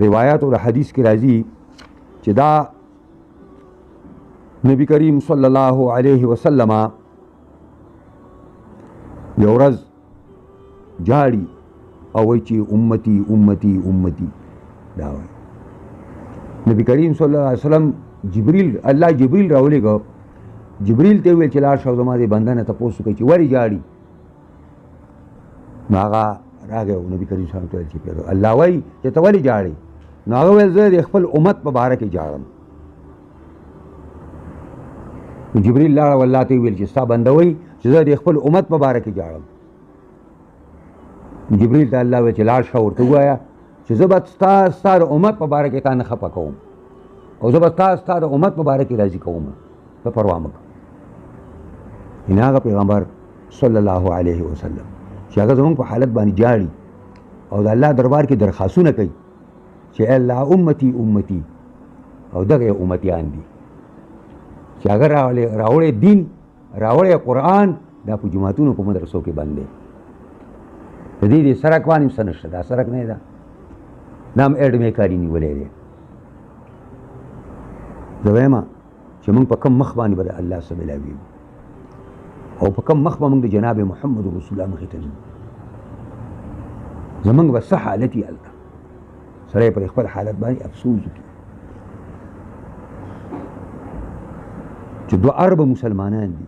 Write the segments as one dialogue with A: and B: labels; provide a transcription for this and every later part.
A: روایات او حدیث کې راځي چې دا نبی کریم صلی الله علیه وسلم یو ورځ جاړي او وایي چې امتی امتی امتی دا وایي. نبی کریم صلی الله علیه وسلم الله جبریل راولېږه، جبریل ته ویل چې لاړ شه زما دې بنده نه تپوس وکړي چې ولې جاړي. نو هغه راغی او نبی کریم صلی الله علیه وسلم چې الله وایي چې ته ولې جاړې؟ نو هغه ویل زه د خپل امت په باره کې جاړم. جبریل لاړ او الله ته ویل چې ستا بنده وایي چې زه د خپل امت په باره کې جاړم. جبریل ته الله ویل چې لاړ شه ورته ووایه چې زه به ستا د امت په باره کې تا نه خفه کوم او زه به ستا د امت په باره کې راضي کوم، ته پروا مه کوه. یعنې هغه پیغمبر صلی الله علیه وسلم چې هغه زموږ په حالت باندې جاړي او د الله دربار کې درخواستونه کوي چې الله امتی امتی، او دغه امتیان دي چې هغه راوړی دین راوړی قرآن دا په جوماتونو په مدرسو کې بند دی. د دې سړک باندې څه نشته، دا سړک نه ده، دا هم اډمې کاري نیولی دی. زه وایم چې موږ په کم مخ باندې به د الله څه ملاویږو او په کم مخ به موږ د جناب محمد رسول الله مخې ته ځو. زموږ به څه حالت یې هلته سړی پر خپل حالت باندې افسوس وکړي چې 2 اربه مسلمانان دي،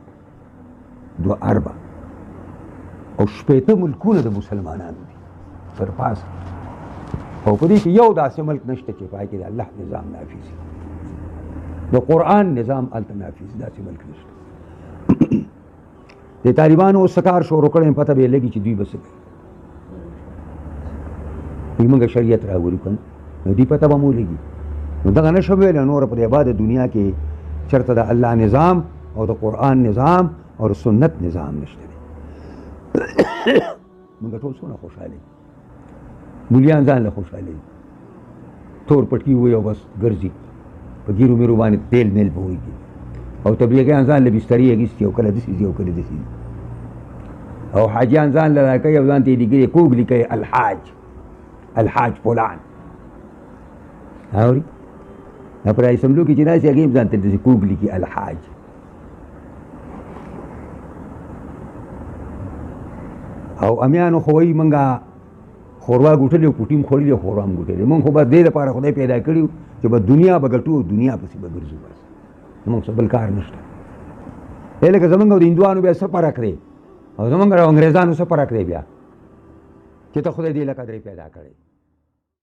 A: 2 اربه او 80 ملکونه د مسلمانانو دي پر پاسه، او په دې کې یو داسې ملک نشته چې پای کې د الله نظام نافذ وي، د قرآن نظام هلته نافذ، داسې ملک نشته. د طالبانو اوس څه کار شروع کړی پته به یې لګي چې دوی به څه کوي. دوی موږ شریعت راوړي که نو دوی پته به مو لګي. نو دغه نه شو ویلی نور په دې آباده دنیا کې چېرته د الله نظام او د قرآن نظام او د سنت نظام نشته دی. موږ ټول څونه خوشحاله یو، مولیان ځان له خوشحاله یو، تور پټکي ووایي او بس ګرځي په ګیرو میرو باندې تیل میل به وایي او تبلیغیان ځان له بسترې اخیستي او کله داسې ځي او کله داسې ځي او حاجیان ځان له راکوي او ځان ته یې لیکلي کوږ لیکي الحاج فلان. اوري دا پر اسمبلو کې چې راشي هغې هم ځان ته داسې کوږ لیکي الحاج. او امیانو خو وایي موږ خوروا ګوټلې او پوټي م خوړلې او خوروا م ګوټلې، موږ خو بس دې لپاره خدای پیدا کړي چې بس دنیا به ګټو او دنیا پسې به ګرځو، بس زموږ څه بل کار نشته. لکه زموږ او د هندوانو بیا څه فرق دی او زموږ او انګریزانو څه فرق دی بیا چې ته خدای دې له قدرې پیدا کړی.